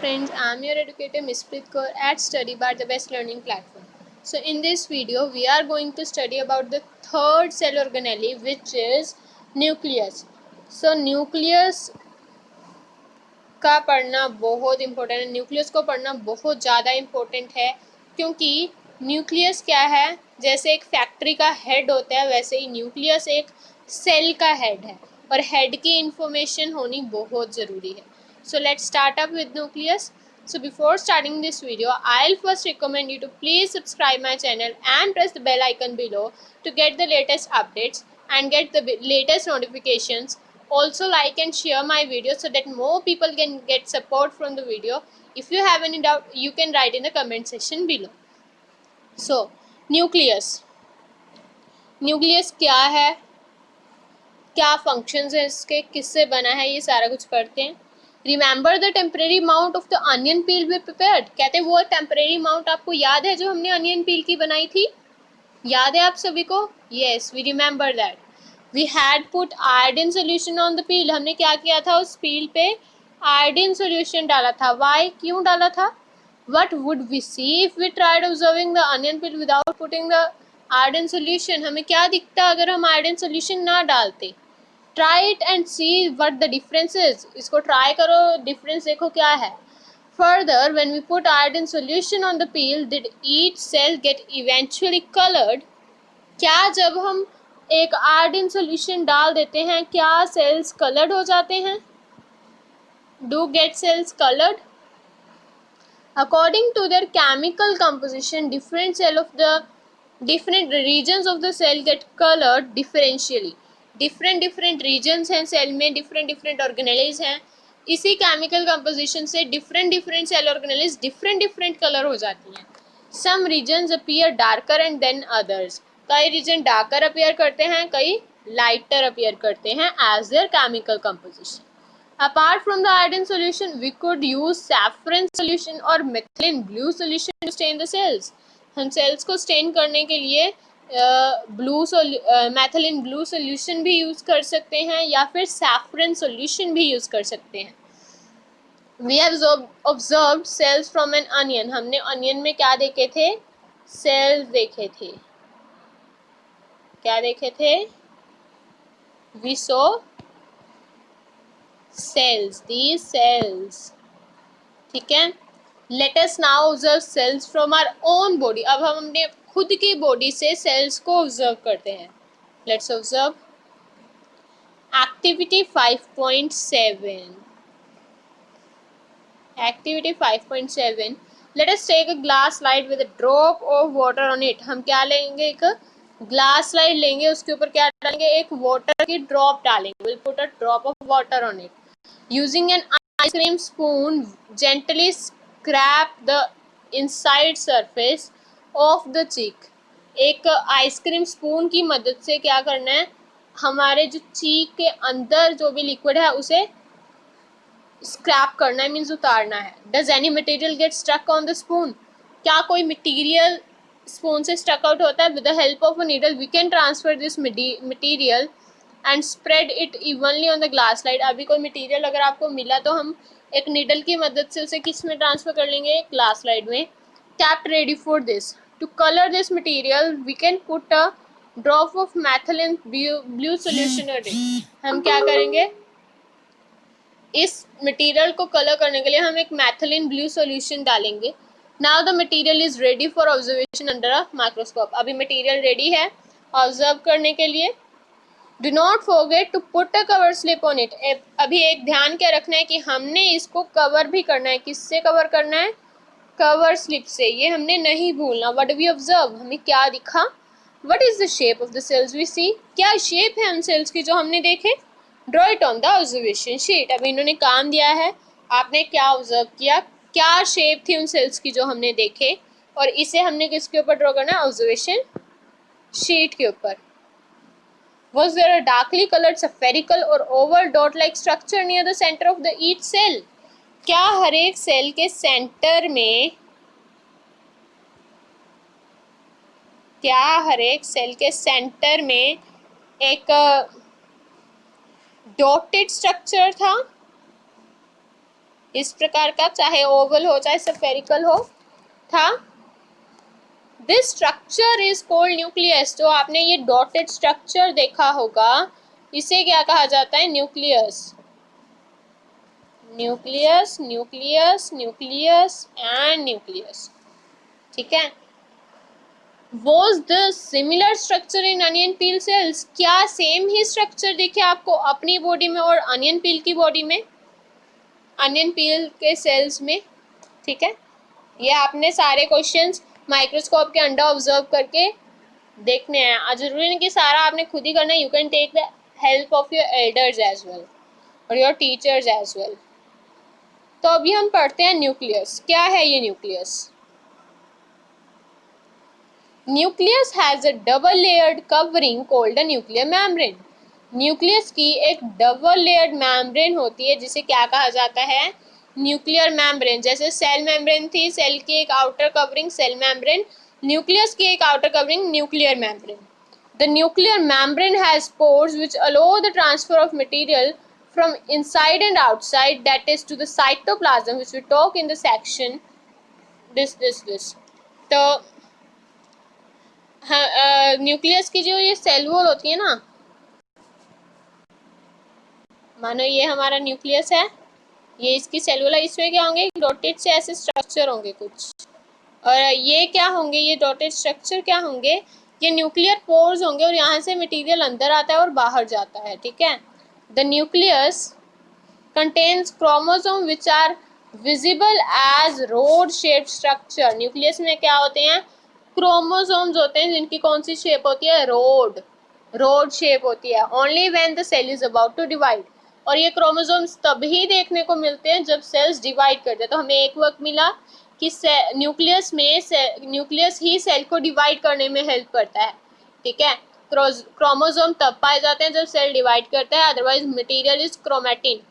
friends, I am your educator Miss Preet Kaur at Study Bar, the best learning platform. So in this video we are going to study about the third cell organelle, which is nucleus. So nucleus का पढ़ना बहुत important है, nucleus को पढ़ना बहुत ज़्यादा important है, क्योंकि न्यूक्लियस क्या है, जैसे एक फैक्ट्री का हेड होता है वैसे ही न्यूक्लियस एक सेल का हेड है और हेड की इंफॉर्मेशन होनी बहुत ज़रूरी है. So let's start up with nucleus. So before starting this video, I'll first recommend you to please subscribe my channel and press the bell icon below to get the latest updates and get the latest notifications. Also like and share my video so that more people can get support from the video. If you have any doubt, you can write in the comment section below. So nucleus क्या है, क्या functions है इसके, किससे बना है, ये सारा कुछ पढ़ते हैं. Remember the temporary mount of the onion peel we prepared. कहते हैं वो टेम्परेरी माउंट आपको याद है जो हमने अनियन पील की बनाई थी, याद है आप सभी को? Yes, we remember that. We had put iodine solution on the peel. हमने क्या किया था, उस पील पे आयोडीन सोल्यूशन डाला था. वाई, क्यों डाला था? What would we see if we tried observing the onion peel without putting the iodine solution. हमें क्या दिखता अगर हम आयोडीन सोल्यूशन ना डालते? Try it and see what the difference is. इसको ट्राई करो, डिफरेंस देखो क्या है. Further, when we put iodine solution on the peel, did each cell get eventually coloured. क्या जब हम एक आयोडीन सॉल्यूशन डाल देते हैं क्या सेल्स कलर्ड हो जाते हैं? Do get cells coloured? According to their chemical composition, different regions of the cell get colored differentially. different regions हैं सेल में, different organelles हैं. इसी chemical composition से different cell organelles different color हो जाती हैं. Some regions appear darker and then others. कई region darker appear करते हैं, कई lighter appear करते हैं as their chemical composition. Apart from the iodine solution, we could use saffron solution or methylene blue solution to stain the cells. हम cells को stain करने के लिए methylene blue solution भी use कर सकते हैं या फिर saffron solution भी use कर सकते हैं. We have observed cells from an onion. हमने onion में क्या देखे थे? Cells देखे थे. क्या देखे थे? We saw cells, these cells. ठीक है. Let us now observe cells from our own body. अब हम अपने खुद की बॉडी से सेल्स को ऑब्जर्व करते हैं. Let's observe activity 5.7. Activity 5.7. Let us take a glass slide with a drop of water on it. हम क्या लेंगे, एक ग्लास स्लाइड लेंगे, उसके ऊपर क्या डालेंगे, एक वाटर की ड्रॉप डालेंगे. We'll put a drop of water on it. Using an ice cream spoon, gently scrape the inside surface of the cheek. एक आइसक्रीम स्पून की मदद से क्या करना है, हमारे जो चीक के अंदर जो भी लिक्विड है उसे स्क्रैप करना है, मीन्स उतारना है. Does any material get stuck on the spoon? क्या कोई मटीरियल स्पून से स्टक आउट होता है? With the help of a needle we can transfer this material and spread it evenly on the glass slide. अभी कोई material अगर आपको मिला तो हम एक नीडल की मदद से उसे किस में ट्रांसफर कर लेंगे, ग्लास स्लाइड में. Kept ready for this. To color this material we can put a drop of methylene blue solution on it. हम क्या करेंगे, इस मटेरियल को कलर करने के लिए हम एक मैथिलीन ब्लू सॉल्यूशन डालेंगे. Now the material is ready for observation under a microscope. अभी मटेरियल रेडी है ऑब्जर्व करने के लिए. Do not forget to put a cover slip on it. अभी एक ध्यान क्या रखना है कि हमने इसको कवर भी करना है. किससे कवर करना है? कवर स्लिप से. ये हमने नहीं भूलना. What do we observe? हमें क्या दिखा? What is the shape of the cells we see? क्या शेप है उन सेल्स की जो हमने देखे? Draw it on the observation sheet. अभी इन्होंने काम दिया है, आपने क्या ऑब्जर्व किया, क्या शेप थी उन सेल्स की जो हमने देखे, और इसे हमने किसके ऊपर ड्रॉ करना है? ऑब्जर्वेशन शीट के ऊपर. Was there a darkly colored spherical or oval dot-like structure near the center of the each cell? क्या हर एक सेल के सेंटर में, क्या हर एक सेल के सेंटर में एक डॉटेड स्ट्रक्चर था? इस प्रकार का, चाहे ओवल हो चाहे स्फेरिकल हो, था। This structure is called nucleus. तो आपने ये डॉटेड स्ट्रक्चर देखा होगा, इसे क्या कहा जाता है? Nucleus. Nucleus, nucleus, nucleus and nucleus, ठीक है। Was the similar structure in onion peel cells? क्या सेम ही स्ट्रक्चर दिखे आपको अपनी बॉडी में और अनियन पील की बॉडी में, अनियन पील के सेल्स में, ठीक है। ये आपने सारे क्वेश्चंस माइक्रोस्कोप के अंडर ऑब्जर्व करके देखने हैं। जरूरी नहीं कि सारा आपने खुद ही करना है, you can take the help of your elders as well और योर टीचर्स एज वेल। तो अभी हम पढ़ते हैं न्यूक्लियस। क्या है ये nucleus? Nucleus has a double layered covering called a nuclear membrane. Nucleus की एक डबल लेयर्ड मेम्ब्रेन होती है जिसे क्या कहा जाता है? Nuclear membrane. जैसे सेल मेम्ब्रेन थी, सेल की एक outer covering cell membrane, nucleus की एक outer covering nuclear membrane. The nuclear membrane has pores which allow the transfer of material from inside and outside, that is to the cytoplasm, which we talk in the section this. तो nucleus की जो ये cell wall होती है ना, मानो ये हमारा न्यूक्लियस है, ये इसकी सेल वॉल है, इसमें क्या होंगे? डॉटेड से ऐसे स्ट्रक्चर होंगे कुछ, और ये क्या होंगे? ये डॉटेड स्ट्रक्चर क्या होंगे? ये न्यूक्लियर पोर्स होंगे और यहाँ से मटेरियल अंदर आता है और बाहर जाता है, ठीक है। The nucleus contains chromosome which are visible as rod shaped structure। Nucleus में क्या होते हैं? क्रोमोसोम्स होते हैं जिनकी कौन सी शेप होती है? रोड शेप होती है। Only when the cell is about to divide. और ये क्रोमोसोम्स तभी देखने को मिलते हैं जब सेल्स डिवाइड करते हैं। तो हमें एक वक्त मिला कि न्यूक्लियस ही सेल को डिवाइड करने में हेल्प करता है, ठीक है। क्रोमोसोम तब पाए जाते हैं जब सेल डिवाइड करता है, otherwise material is chromatin.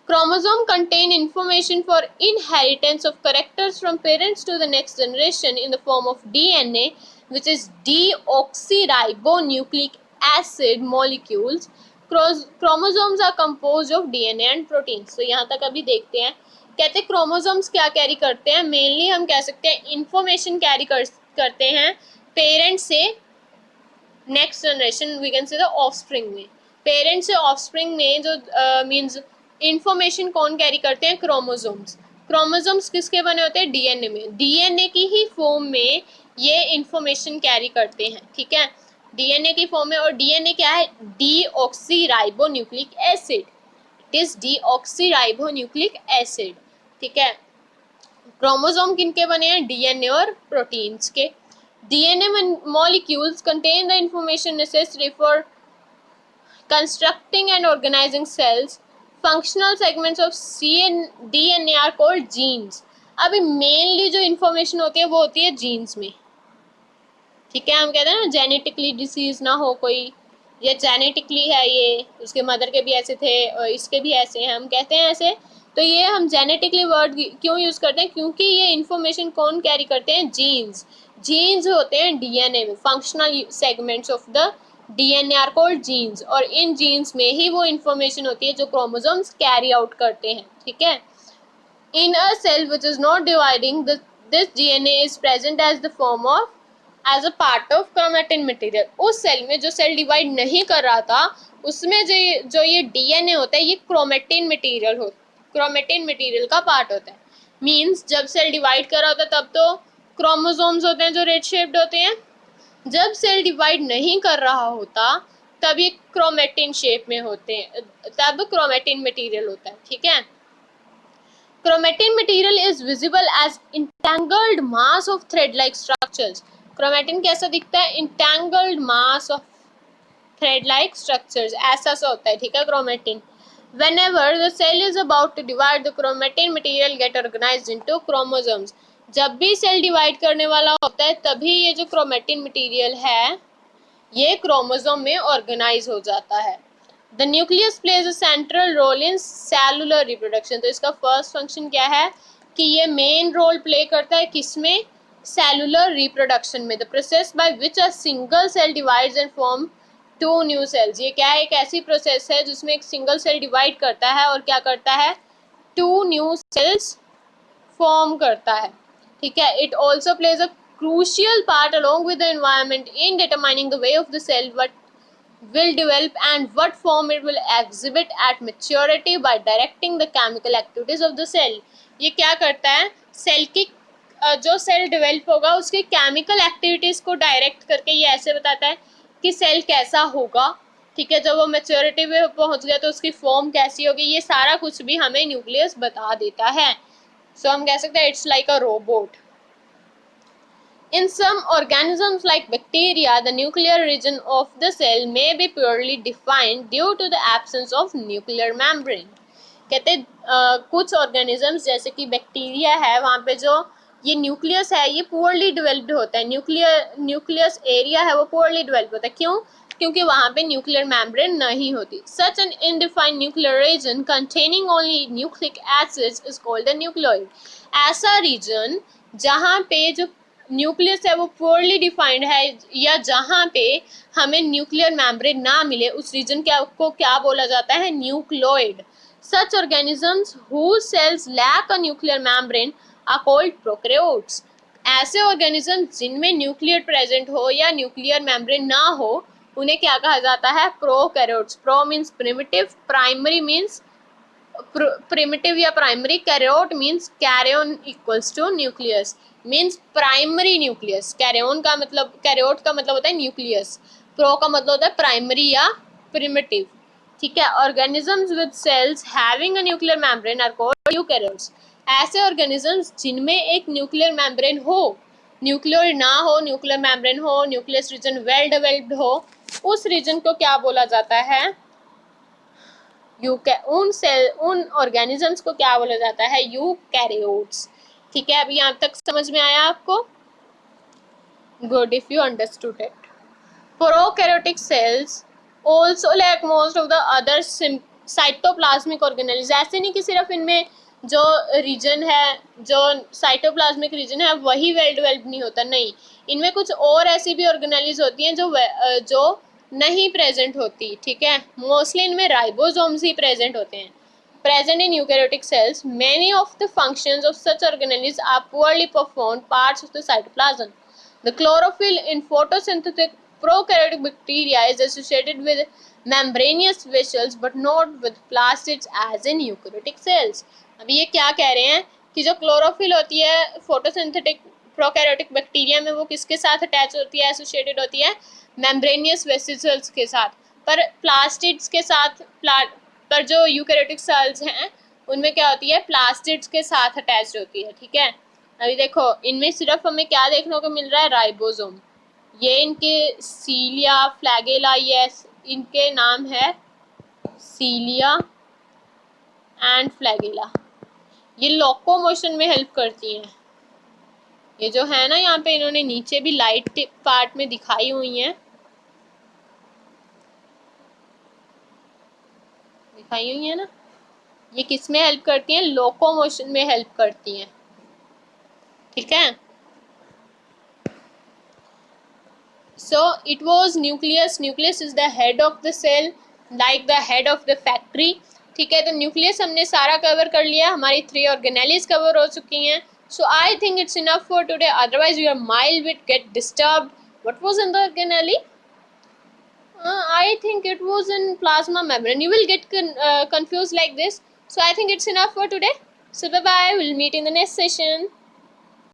Chromosome contain information for inheritance of characters from parents to the next generation in the form of DNA, which is deoxyribonucleic acid molecules. Chromosomes are composed of DNA and proteins. तो यहाँ तक अभी देखते हैं। कहते हैं chromosomes क्या carry करते हैं? मेनली हम कह सकते हैं इंफॉर्मेशन कैरी करते हैं पेरेंट से next generation, we can say the offspring में। पेरेंट से ऑफस्प्रिंग में जो मीन्स इंफॉर्मेशन कौन कैरी करते हैं? क्रोमोसोम्स। क्रोमोसोम्स किसके बने होते हैं? डीएनए में। डीएनए की ही फॉर्म में ये इंफॉर्मेशन कैरी करते हैं, ठीक है, डीएनए की फॉर्म में। और डीएनए क्या है? Deoxyribonucleic acid. It is deoxyribonucleic acid, ठीक है। क्रोमोसोम किनके बने हैं? डीएनए और प्रोटीन्स के। DNA molecules contain the information necessary for constructing and organizing cells. Functional segments of DNA are called genes. अभी मेनली जो इंफॉर्मेशन होती है वो होती है जीन्स में, ठीक है। हम कहते हैं ना जेनेटिकली डिसीज ना हो कोई, या जेनेटिकली है ये, उसके मदर के भी ऐसे थे और इसके भी ऐसे हैं, हम कहते हैं ऐसे। तो ये हम जेनेटिकली वर्ड क्यों यूज करते हैं? क्योंकि ये इंफॉर्मेशन कौन कैरी करते हैं? जीन्स। जीन्स होते हैं डीएनए में। Functional segments of the DNA are called genes, और इन जीन्स में ही वो इंफॉर्मेशन होती है जो क्रोमोसोम्स कैरी आउट करते हैं, ठीक है। In a cell which is not dividing, this DNA is present as the form of as a part of chromatin material. उस सेल में जो सेल डिवाइड नहीं कर रहा था उसमें जो ये डीएनए होता है ये क्रोमैटिन मटेरियल का पार्ट होता है। मींस जब सेल डिवाइड कर रहा होता है तब तो क्रोमोसोम्स होते हैं जो रेड शेप्ड होते हैं, जब सेल डिवाइड नहीं कर रहा होता तब ये क्रोमैटिन शेप में होते हैं, तब क्रोमैटिन मटेरियल होता है, ठीक है। Chromatin material is visible as entangled mass of thread-like structures. Chromatin कैसा दिखता है? Entangled mass of thread-like structures, ऐसा सा होता है, ठीक है, chromatin. Whenever the cell is about to divide, the chromatin material get organized into chromosomes. जब भी सेल डिवाइड करने वाला होता है तभी ये जो क्रोमेटिन मटेरियल है ये क्रोमोसोम में ऑर्गेनाइज हो जाता है। The nucleus plays a central role in cellular reproduction. तो इसका फर्स्ट फंक्शन क्या है कि ये मेन रोल प्ले करता है किसमें? सेलुलर रिप्रोडक्शन में। The process by which a single cell divides and form two new cells. ये क्या है? एक ऐसी प्रोसेस है जिसमें एक सिंगल सेल डिवाइड करता है और क्या करता है? 2 न्यू सेल्स फॉर्म करता है, ठीक है। It also plays a crucial part along with the environment in determining the way of the cell what will develop and what form it will exhibit at maturity by directing the chemical activities of the cell। ये क्या करता है, cell की जो cell develop होगा उसकी chemical activities को direct करके ये ऐसे बताता है कि सेल कैसा होगा, ठीक है। जब वो मेच्योरिटी पे पहुंच गया तो उसकी फॉर्म कैसी होगी, ये सारा कुछ भी हमें न्यूक्लियस बता देता है। सो हम कह सकते हैं it's like a robot. In some organisms like bacteria, the nuclear region of the cell may be poorly defined due to the absence of nuclear membrane। कहते कुछ ऑर्गेनिजम्स जैसे कि बैक्टीरिया है, वहाँ पे जो ये न्यूक्लियस है ये पुअरली डेवलप्ड होता है, न्यूक्लियस एरिया है वो पुअरली डेवलप होता है। क्यों? क्योंकि वहाँ पे न्यूक्लियर मेम्ब्रेन नहीं होती। Such an undefined nuclear region containing only nucleic acids is called the nucleoid. ऐसा रीजन जहाँ पे जो न्यूक्लियस है वो पुअरली डिफाइंड है या जहाँ पे हमें न्यूक्लियर मेम्ब्रेन ना मिले, उस रीजन को क्या बोला जाता है, nucleoid. Such organisms whose cells lack a nuclear membrane are called prokaryotes। ऐसे ऑर्गेनिज्म जिनमें न्यूक्लियर प्रेजेंट हो या न्यूक्लियर मेम्ब्रेन ना हो उन्हें क्या कहा जाता है, prokaryotes. Pro means primitive, primary means primitive या primary, karyote means karyon equals to nucleus, means primary nucleus. Karyon का मतलब, कैरियोट का मतलब होता है न्यूक्लियस, प्रो का मतलब होता है प्राइमरी या प्रिमिटिव, ठीक है। Organisms with cells having a nuclear membrane are called eukaryotes. ऐसे ऑर्गेनिजम्स जिनमें एक न्यूक्लियर मेम्ब्रेन हो, न्यूक्लियर ना हो, न्यूक्लियर मेम्ब्रेन हो, न्यूक्लियस रीजन वेल डेवलप्ड हो, उस रीजन को क्या बोला जाता है, उन ऑर्गेनिजम्स को क्या बोला जाता है, यूकैरियोट्स, ठीक है। अभी यहाँ तक समझ में आया आपको? Good, if you understood it. Prokaryotic cells also like most of the other cytoplasmic organelles. ऐसे नहीं कि सिर्फ इनमें जो रीजन है, जो साइटोप्लाज्मिक रीजन है वही वेल डेवलप्ड नहीं होता, नहीं, इनमें कुछ और ऐसी भी ऑर्गेनेल्स होती हैं जो नहीं प्रेजेंट होती, ठीक है। मोस्टली इनमें राइबोसोम्स ही प्रेजेंट होते हैं। Present in eukaryotic cells, many of the functions of such organelles are poorly performed parts of the cytoplasm. The chlorophyll in photosynthetic prokaryotic bacteria is associated with membranous vessels but not with plastids as in eukaryotic cells। अभी ये क्या कह रहे हैं कि जो chlorophyll होती है फोटोसिंथेटिक प्रोकैरियोटिक बैक्टीरिया में वो किसके साथ अटैच होती है, एसोसिएटेड होती है मेम्ब्रेनियस वेसिकल्स के साथ, पर प्लास्टिड्स के साथ पर जो यूकैरियोटिक सेल्स हैं उनमें क्या होती है, प्लास्टिड्स के साथ अटैच होती है, ठीक है। अभी देखो इनमें सिर्फ हमें क्या देखने को मिल रहा है, राइबोसोम। ये इनके सीलिया, फ्लैगेला, ये इनके नाम है सीलिया एंड फ्लैगेला। ये लोकोमोशन में हेल्प करती हैं। ये जो है ना यहाँ पे इन्होंने नीचे भी लाइट पार्ट में दिखाई हुई हैं, ना, ये किस में हेल्प करती हैं, लोकोमोशन में हेल्प करती हैं, ठीक है। So it was nucleus is the head of the cell, like the head of the factory, ठीक है। तो न्यूक्लियस हमने सारा कवर कर लिया, हमारी 3 ऑर्गेनेल्स कवर हो चुकी हैं। So I think it's enough for today, otherwise your mind will get disturbed. What was in the organelle? I think it was in plasma membrane. You will get confused like this. So I think it's enough for today. So bye bye, we'll meet in the next session.